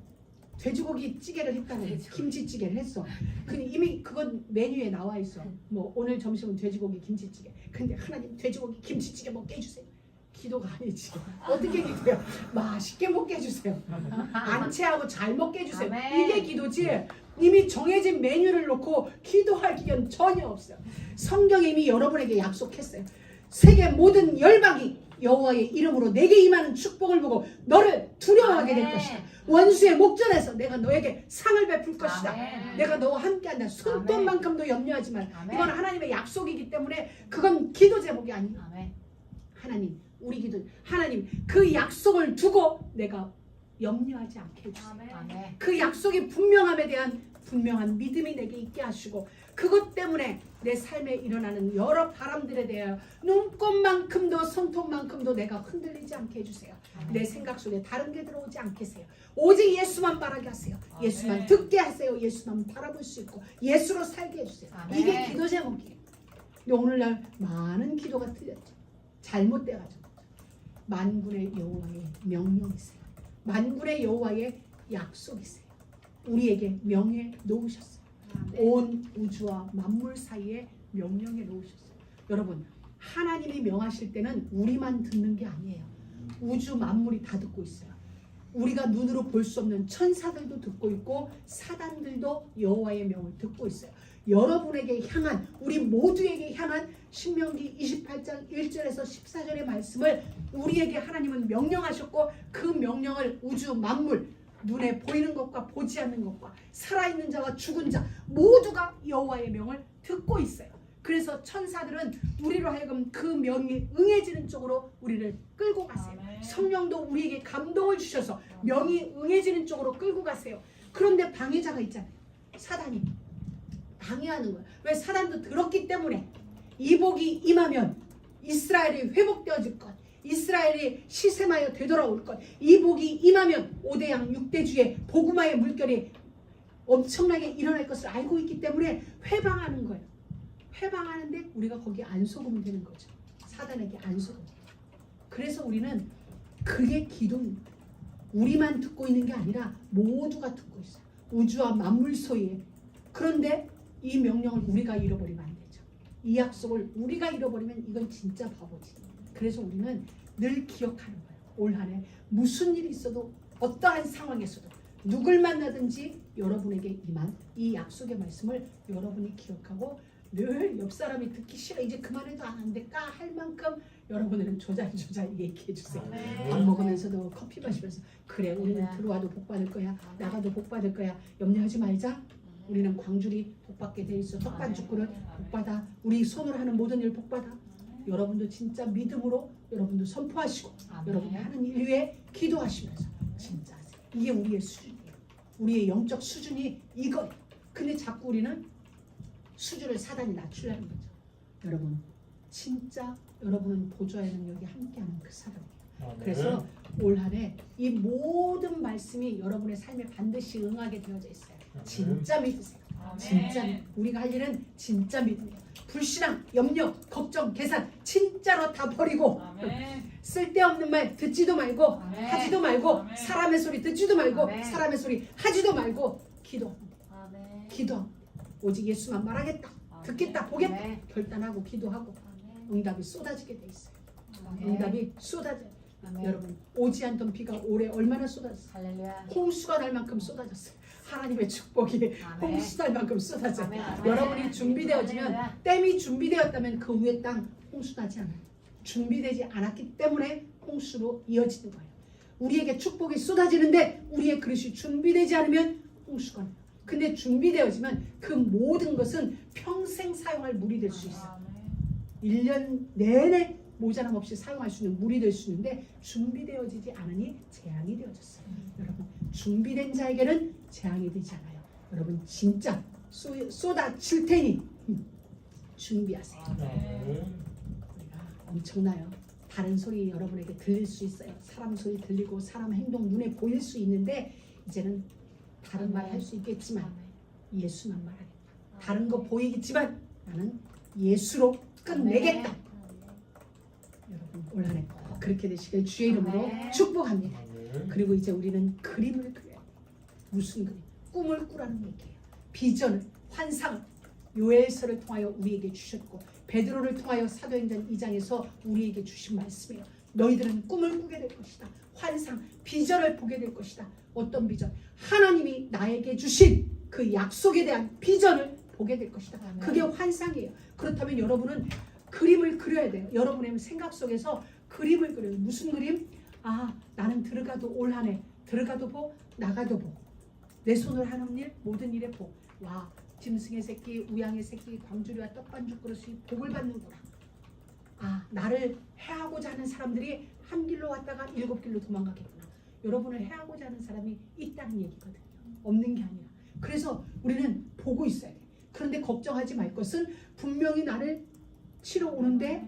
돼지고기 찌개를 했다고 김치찌개를 했어. 근데 이미 그건 메뉴에 나와 있어. 뭐 오늘 점심은 돼지고기 김치찌개. 근데 하나님 돼지고기 김치찌개 먹게 해주세요. 기도가 아니지. 어떻게 기도해요? 맛있게 먹게 해주세요. 안 체하고 잘 먹게 해주세요. 이게 기도지. 이미 정해진 메뉴를 놓고 기도할 기회는 전혀 없어요. 성경에 이미 여러분에게 약속했어요. 세계 모든 열방이 여호와의 이름으로 내게 임하는 축복을 보고 너를 두려워하게 될 것이다. 원수의 목전에서 내가 너에게 상을 베풀 것이다. 내가 너와 함께한다. 손톱만큼도 염려하지 말. 이건 하나님의 약속이기 때문에 그건 기도 제목이 아니에요. 하나님 우리 기도 하나님 그 약속을 두고 내가 염려하지 않게 해주세요. 아멘. 그 약속의 분명함에 대한 분명한 믿음이 내게 있게 하시고 그것 때문에 내 삶에 일어나는 여러 바람들에 대하여 눈꽃만큼도 손톱만큼도 내가 흔들리지 않게 해주세요. 내 생각 속에 다른 게 들어오지 않게 하세요. 오직 예수만 바라게 하세요. 예수만 아멘. 듣게 하세요. 예수만 바라볼 수 있고 예수로 살게 해주세요. 아멘. 이게 기도 제목이에요. 근데 오늘날 많은 기도가 틀렸죠. 잘못돼가지고 만군의 여호와의 명령이세요. 만군의 여호와의 약속이세요. 우리에게 명해 놓으셨어요. 온 우주와 만물 사이에 명령해 놓으셨어요. 여러분 하나님이 명하실 때는 우리만 듣는 게 아니에요. 우주 만물이 다 듣고 있어요. 우리가 눈으로 볼 수 없는 천사들도 듣고 있고 사단들도 여호와의 명을 듣고 있어요. 여러분에게 향한 우리 모두에게 향한 신명기 28장 1절에서 14절의 말씀을 우리에게 하나님은 명령하셨고 그 명령을 우주 만물 눈에 보이는 것과 보지 않는 것과 살아있는 자와 죽은 자 모두가 여호와의 명을 듣고 있어요. 그래서 천사들은 우리로 하여금 그 명이 응해지는 쪽으로 우리를 끌고 가세요. 성령도 우리에게 감동을 주셔서 명이 응해지는 쪽으로 끌고 가세요. 그런데 방해자가 있잖아요. 사단이 방해하는 거예요. 왜? 사단도 들었기 때문에 이 복이 임하면 이스라엘이 회복되어질 것, 이스라엘이 시샘하여 되돌아올 것, 이 복이 임하면 5대양 6대주의 복음화의 물결이 엄청나게 일어날 것을 알고 있기 때문에 회방하는 거예요. 회방하는데 우리가 거기 안 속으면 되는 거죠. 사단에게 안 속으면. 그래서 우리는 그게 기도입니다. 우리만 듣고 있는 게 아니라 모두가 듣고 있어요. 우주와 만물 소리에. 그런데 이 명령을 우리가 잃어버리면 안 되죠. 이 약속을 우리가 잃어버리면 이건 진짜 바보지. 그래서 우리는 늘 기억하는 거예요. 올 한 해 무슨 일이 있어도 어떠한 상황에서도 누굴 만나든지 여러분에게 임한 이 약속의 말씀을 여러분이 기억하고 늘 옆 사람이 듣기 싫어 이제 그만해도 안 될까 할 만큼 여러분들은 조잘조잘 얘기해 주세요. 밥 먹으면서도 커피 마시면서 그래 우리는 들어와도 복 받을 거야 나가도 복 받을 거야 염려하지 말자. 우리는 광주리 복 받게 돼 있어. 떡반죽 그릇 복 받아. 우리 손으로 하는 모든 일 복 받아. 여러분도 진짜 믿음으로 여러분도 선포하시고 여러분이 하는 일 위에 기도하시면서 진짜 하세요. 이게 우리의 수준이에요. 우리의 영적 수준이 이거예요. 근데 자꾸 우리는 수준을 사단이 낮추려는 거죠. 여러분 진짜 여러분은 보좌에는 여기 함께하는 그 사람이에요. 그래서 올 한 해 이 모든 말씀이 여러분의 삶에 반드시 응하게 되어져 있어요. 진짜 믿으세요. 진짜 우리가 할 일은 진짜 믿음이에요. 불신앙, 염려, 걱정, 계산 진짜로 다 버리고 쓸데없는 말 듣지도 말고 하지도 말고 사람의 소리 듣지도 말고 사람의 소리 하지도 말고 기도합니다. 기도합니다. 오직 예수만 말하겠다. 듣겠다. 보겠다. 결단하고 기도하고 응답이 쏟아지게 돼 있어요. 응답이 쏟아져요. 여러분 오지 않던 비가 올해 얼마나 쏟아졌어요. 할렐루야. 홍수가 날 만큼 쏟아졌어요. 하나님의 축복이 아멘. 홍수 날 만큼 쏟아져요. 아멘, 아멘. 여러분이 준비되어지면 할렐루야. 댐이 준비되었다면 그 위에 땅 홍수 나지 않아요. 준비되지 않았기 때문에 홍수로 이어지는 거예요. 우리에게 축복이 쏟아지는데 우리의 그릇이 준비되지 않으면 홍수가 나요. 근데 준비되어지면 그 모든 것은 평생 사용할 물이 될 수 있어요. 1년 내내 모자람 없이 사용할 수 있는 물이 될 수 있는데 준비되어지지 않으니 재앙이 되어졌어요. 여러분 준비된 자에게는 재앙이 되지 않아요. 여러분 진짜 쏟아질 테니 준비하세요. 우리가 엄청나요. 다른 소리 여러분에게 들릴 수 있어요. 사람 소리 들리고 사람 행동 눈에 보일 수 있는데 이제는 다른 말 할 수 있겠지만 예수만 말하겠다. 다른 거 보이겠지만 나는 예수로 끝내겠다. 여러분 올 한 해 그렇게 되시길 주의 이름으로 축복합니다. 그리고 이제 우리는 그림을 그려요. 무슨 그림? 꿈을 꾸라는 얘기예요. 비전을, 환상을 요엘서를 통하여 우리에게 주셨고 베드로를 통하여 사도행전 2장에서 우리에게 주신 말씀이에요. 너희들은 꿈을 꾸게 될 것이다. 환상, 비전을 보게 될 것이다. 어떤 비전? 하나님이 나에게 주신 그 약속에 대한 비전을 보게 될 것이다. 그게 환상이에요. 그렇다면 여러분은 그림을 그려야 돼요. 여러분의 생각 속에서 그림을 그려요. 무슨 그림? 아, 나는 들어가도 올 한 해 들어가도 보, 나가도 보. 내 손으로 하는 일, 모든 일에 보. 와, 짐승의 새끼, 우양의 새끼, 광주리와 떡반죽 그릇이 복을 받는구나. 아, 나를 해하고자 하는 사람들이 한 길로 왔다가 7길로 도망가겠구나. 여러분을 해하고자 하는 사람이 있다는 얘기거든요. 없는 게 아니라. 그래서 우리는 보고 있어야 돼. 그런데 걱정하지 말 것은 분명히 나를 치러 오는데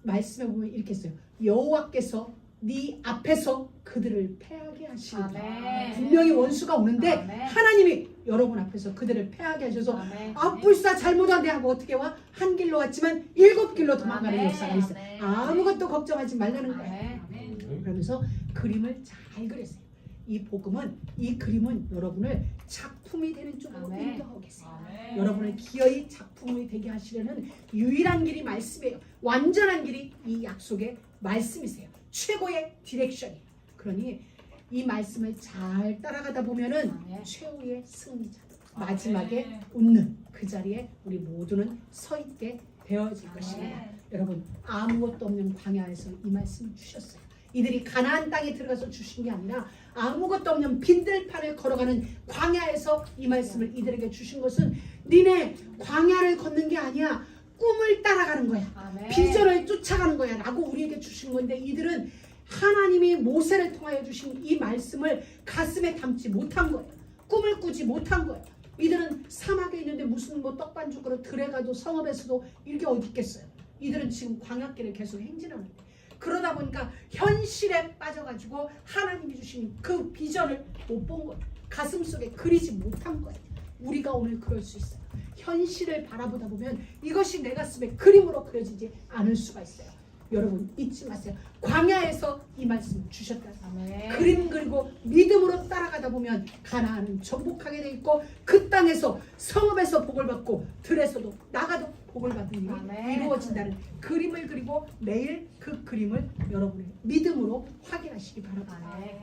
말씀에 보면 이렇게 써요. 여호와께서 네 앞에서 그들을 패하게 하시리라. 아멘. 분명히 원수가 오는데 아멘. 하나님이 여러분 앞에서 그들을 패하게 하셔서 아멘. 불사 잘못하네 하고 어떻게 와? 한 길로 왔지만 7길로 도망가는 아멘. 역사가 있어요. 아멘. 아무것도 걱정하지 말라는 거예요. 아멘. 그러면서 그림을 잘 그렸어요. 이 복음은, 이 그림은 여러분을 작품이 되는 쪽으로 아멘. 인도하고 계세요. 아멘. 여러분을 기어이 작품이 되게 하시려는 유일한 길이 말씀이에요. 완전한 길이 이 약속의 말씀이세요. 최고의 디렉션이에요. 그러니 이 말씀을 잘 따라가다 보면은 아멘. 최후의 승리자, 마지막에 웃는 그 자리에 우리 모두는 서 있게 되어질 것입니다. 여러분, 아무것도 없는 광야에서 이 말씀을 주셨어요. 이들이 가나안 땅에 들어가서 주신 게 아니라 아무것도 없는 빈들판을 걸어가는 광야에서 이 말씀을 이들에게 주신 것은 니네 광야를 걷는 게 아니야. 꿈을 따라가는 거야. 아멘. 비전을 쫓아가는 거야 라고 우리에게 주신 건데 이들은 하나님이 모세를 통하여 주신 이 말씀을 가슴에 담지 못한 거예요. 꿈을 꾸지 못한 거예요. 이들은 사막에 있는데 무슨 뭐 떡반죽으로 들에 가도 성읍에서도 이게 어디 있겠어요. 이들은 지금 광야길을 계속 행진하는데 그러다 보니까 현실에 빠져가지고 하나님이 주신 그 비전을 못 본 거예요. 가슴속에 그리지 못한 거예요. 우리가 오늘 그럴 수 있어요. 현실을 바라보다 보면 이것이 내 가슴에 그림으로 그려지지 않을 수가 있어요. 여러분 잊지 마세요. 광야에서 이 말씀 주셨다. 아멘. 그림 그리고 믿음으로 따라가다 보면 가나안은 정복하게 돼 있고 그 땅에서 성읍에서 복을 받고 들에서도 나가도 복을 받는 일이 아멘. 이루어진다는 그림을 그리고 매일 그 그림을 여러분의 믿음으로 확인하시기 바랍니다. 아멘.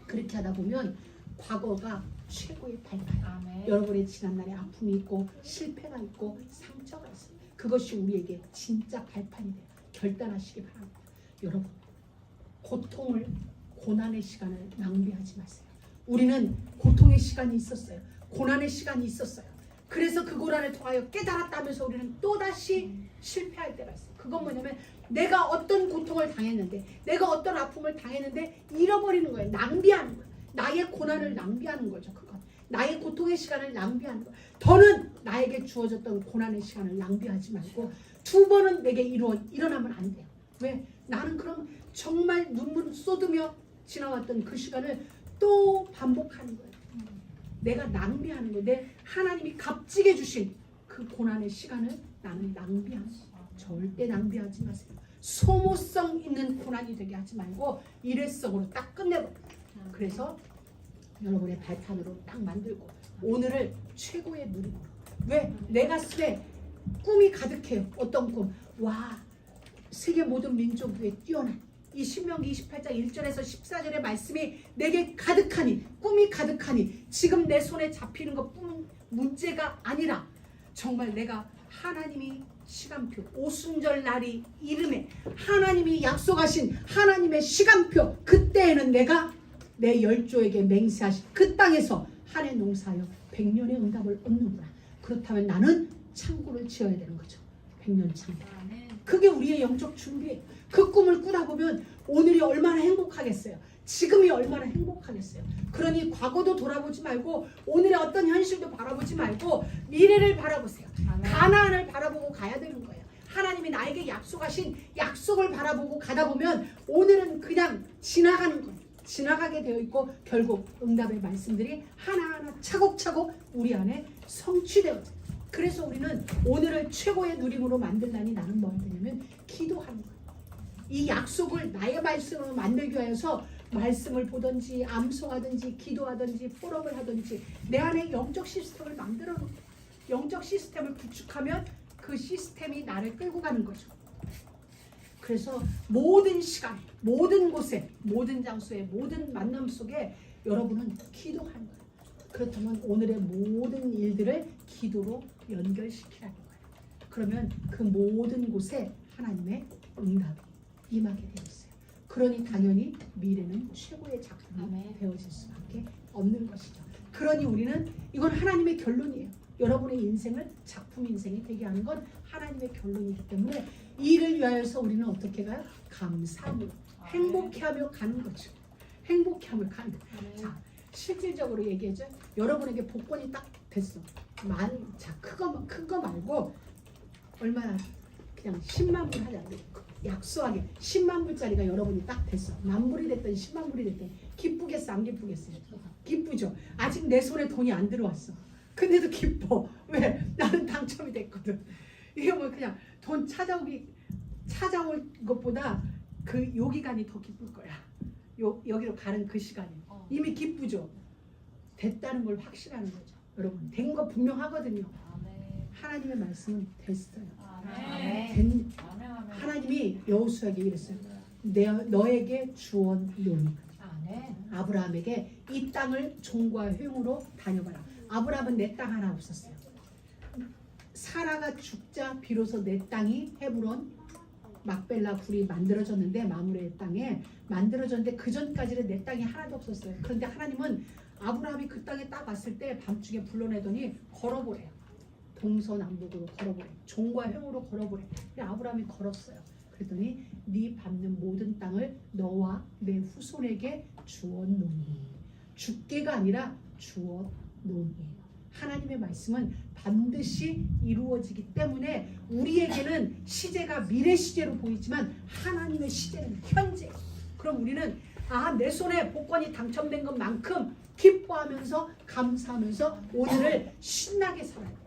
그렇게 하다 보면 과거가 최고의 발판. 아멘. 여러분의 지난날에 아픔이 있고 실패가 있고 상처가 있어요. 그것이 우리에게 진짜 발판이 돼요. 결단하시기 바랍니다. 여러분, 고통을, 고난의 시간을 낭비하지 마세요. 우리는 고통의 시간이 있었어요. 고난의 시간이 있었어요. 그래서 그 고난을 통하여 깨달았다면서 우리는 또다시 실패할 때가 있어요. 그건 뭐냐면 내가 어떤 고통을 당했는데 내가 어떤 아픔을 당했는데 잃어버리는 거예요. 낭비하는 거예요. 나의 고난을 낭비하는 거죠. 그건 나의 고통의 시간을 낭비하는 거예요. 더는 나에게 주어졌던 고난의 시간을 낭비하지 말고 두 번은 내게 일어나면 안 돼요. 왜? 나는 그럼 정말 눈물 쏟으며 지나왔던 그 시간을 또 반복하는 거예요. 내가 낭비하는 거예요. 내 하나님이 값지게 주신 그 고난의 시간을 나는 낭비하는 거예요. 절대 낭비하지 마세요. 소모성 있는 고난이 되게 하지 말고 일회성으로 딱 끝내버려요. 그래서 여러분의 발판으로 딱 만들고 오늘을 최고의 누림으로. 왜? 내 가슴에 꿈이 가득해요. 어떤 꿈? 와, 세계 모든 민족 위에 뛰어난 이 신명기 28장 1절에서 14절의 말씀이 내게 가득하니 꿈이 가득하니 지금 내 손에 잡히는 것뿐 문제가 아니라 정말 내가 하나님이 시간표 오순절 날이 이름에 하나님이 약속하신 하나님의 시간표 그때에는 내가 내 열조에게 맹세하신 그 땅에서 한 해 농사하여 100년의 응답을 얻는구나. 그렇다면 나는 창고를 지어야 되는 거죠. 100년 창고. 그게 우리의 영적 준비예요. 그 꿈을 꾸다 보면 오늘이 얼마나 행복하겠어요. 지금이 얼마나 행복하겠어요. 그러니 과거도 돌아보지 말고 오늘의 어떤 현실도 바라보지 말고 미래를 바라보세요. 아멘. 가나안을 바라보고 가야 되는 거예요. 하나님이 나에게 약속하신 약속을 바라보고 가다 보면 오늘은 그냥 지나가는 거예요. 지나가게 되어 있고 결국 응답의 말씀들이 하나하나 차곡차곡 우리 안에 성취되어져요. 그래서 우리는 오늘을 최고의 누림으로 만들라니 나는 뭐 하냐면 기도하는 거예요. 이 약속을 나의 말씀으로 만들기 위해서 말씀을 보든지 암송하든지 기도하든지 포럼을 하든지 내 안에 영적 시스템을 만들어 놓고 영적 시스템을 구축하면 그 시스템이 나를 끌고 가는 거죠. 그래서 모든 시간, 모든 곳에, 모든 장소에, 모든 만남 속에 여러분은 기도하는 거예요. 그렇다면 오늘의 모든 일들을 기도로 연결시키라는 거예요. 그러면 그 모든 곳에 하나님의 응답이 임하게 되어 있어요. 그러니 당연히 미래는 최고의 작품이 아멘. 되어질 수밖에 없는 것이죠. 그러니 우리는 이건 하나님의 결론이에요. 여러분의 인생을 작품 인생이 되게 하는 건 하나님의 결론이기 때문에 이를 위하여서 우리는 어떻게 가요? 감사함으로 행복해하며 가는 거죠. 행복함을 가는 거예요. 자, 실질적으로 얘기해줘. 여러분에게 복권이 딱 됐어. 자, 큰 거 말고 얼마나 그냥 10만 불 하자. 약소하게 10만 불짜리가 여러분이 딱 됐어. 만 불이 됐든 10만 불이 됐든 기쁘겠어, 안 기쁘겠어요? 기쁘죠. 아직 내 손에 돈이 안 들어왔어. 근데도 기뻐. 왜? 나는 당첨이 됐거든. 이게 뭐 그냥 돈 찾아올 것보다 그 요 기간이 더 기쁠 거야. 여기로 가는 그 시간이 이미 기쁘죠. 됐다는 걸 확신하는 거죠. 여러분 된 거 분명하거든요. 하나님의 말씀은 됐어요. 하나님이 여호수아에게 이랬어요. 너에게 주었노니. 아브라함에게 이 땅을 종과 회용으로 다녀봐라. 아브라함은 내 땅 하나 없었어요. 사라가 죽자 비로소 내 땅이 헤브론 막벨라 굴이 만들어졌는데 마므레 땅에 만들어졌는데 그 전까지는 내 땅이 하나도 없었어요. 그런데 하나님은 아브라함이 그 땅에 딱 왔을 때 밤중에 불러내더니 걸어보래요. 동서남북으로 걸어보래. 종과 형으로 걸어보래. 근데 아브라함이 걸었어요. 그랬더니 네 밟는 모든 땅을 너와 내 후손에게 주었노니. 죽게가 아니라 주었노니. 하나님의 말씀은 반드시 이루어지기 때문에 우리에게는 시제가 미래 시제로 보이지만 하나님의 시제는 현재. 그럼 우리는 내 손에 복권이 당첨된 것만큼 기뻐하면서 감사하면서 오늘을 신나게 살아야 돼요.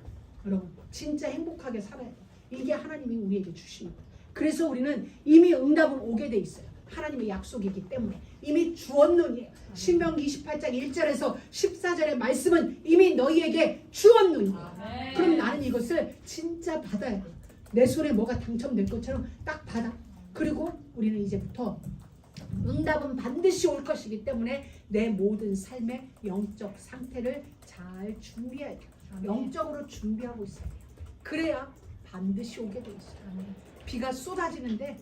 여러분 진짜 행복하게 살아야 돼요. 이게 하나님이 우리에게 주시는 거예요. 그래서 우리는 이미 응답은 오게 돼 있어요. 하나님의 약속이기 때문에 이미 주었느니에요. 신명기 28장 1절에서 14절의 말씀은 이미 너희에게 주었느니에요. 그럼 나는 이것을 진짜 받아야 돼요. 내 손에 뭐가 당첨될 것처럼 딱 받아. 그리고 우리는 이제부터 응답은 반드시 올 것이기 때문에 내 모든 삶의 영적 상태를 잘 준비해야 돼요. 영적으로 준비하고 있어야 돼요. 그래야 반드시 오게 돼 있어요. 비가 쏟아지는데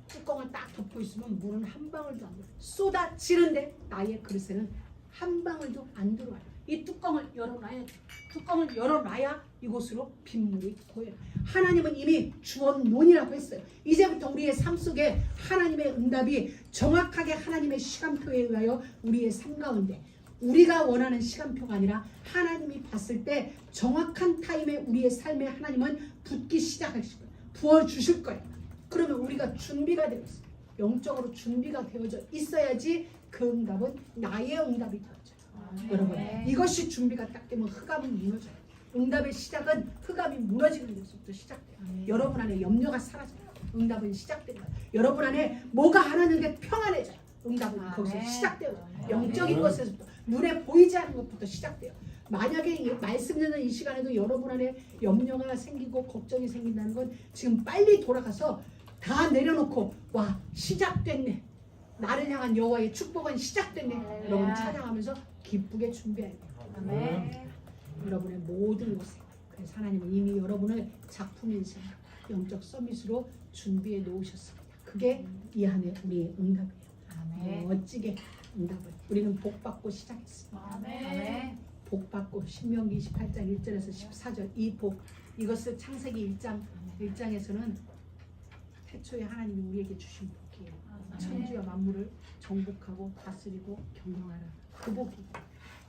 뚜껑을 딱 덮고 있으면 물은 한 방울도 안 들어요. 쏟아지는데 나의 그릇에는 한 방울도 안 들어와요. 이 뚜껑을 열어놔야 돼. 뚜껑을 열어놔야 이곳으로 빗물이 고여요. 하나님은 이미 주었노니라고 했어요. 이제부터 우리의 삶 속에 하나님의 응답이 정확하게 하나님의 시간표에 의하여 우리의 삶 가운데 우리가 원하는 시간표가 아니라 하나님이 봤을 때 정확한 타임에 우리의 삶에 하나님은 붓기 시작하실 거예요. 부어주실 거예요. 그러면 우리가 준비가 되어 있어요. 영적으로 준비가 되어져 있어야지 그 응답은 나의 응답이 되어져요. 여러분 이것이 준비가 딱 되면 흑암은 무너져요. 응답의 시작은 흑암이 무너지는 데서부터 시작돼요. 여러분 안에 염려가 사라져요. 응답은 시작됩니다. 여러분 안에 뭐가 하나는데 평안해져요. 응답은 거기서 시작돼요. 영적인 것에서부터 눈에 보이지 않는 것부터 시작돼요. 만약에 이 말씀 듣는 이 시간에도 여러분 안에 염려가 생기고 걱정이 생긴다는 건 지금 빨리 돌아가서 다 내려놓고 와 시작됐네. 나를 향한 여호와의 축복은 시작됐네. 여러분 찬양하면서 기쁘게 준비해야 돼요. 여러분의 모든 곳에 그래서 하나님은 이미 여러분을 작품 인생 영적 서밋으로 준비해 놓으셨습니다. 그게 이 안에 우리의 응답이에요. 멋지게 응답을 우리는 복받고 시작했습니다. 복받고 신명기 28장 1절에서 14절 이 복 이것을 창세기 1장에서는 태초에 하나님이 우리에게 주신 복이에요. 천지와 만물을 정복하고 다스리고 경영하라. 그 복이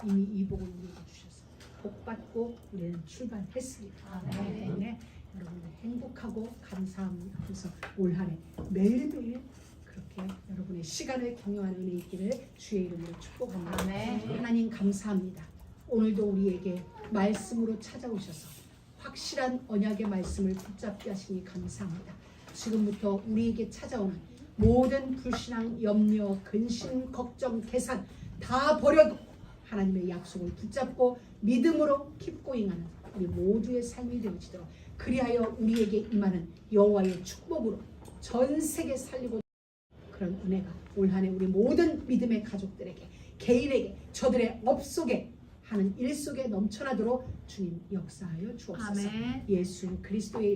이미 이 복을 우리에게 주셨어요. 복받고 우리는 출발했습니다. 때문에 여러분들 행복하고 감사하면서 올 한 해 매일매일 그렇게 여러분의 시간을 경영하는 은혜 있기를 주의 이름으로 축복합니다. 하나님 감사합니다. 오늘도 우리에게 말씀으로 찾아오셔서 확실한 언약의 말씀을 붙잡게 하시니 감사합니다. 지금부터 우리에게 찾아오는 모든 불신앙, 염려, 근심, 걱정, 계산 다 버려두고 하나님의 약속을 붙잡고 믿음으로 킵고 행하는 우리 모두의 삶이 되어지도록 그리하여 우리에게 임하는 여호와의 축복으로 전 세계 살리고 그런 은혜가 올 한 해 우리 모든 믿음의 가족들에게 개인에게 저들의 업 속에 하는 일 속에 넘쳐나도록 주님 역사하여 주옵소서. 예수 그리스도의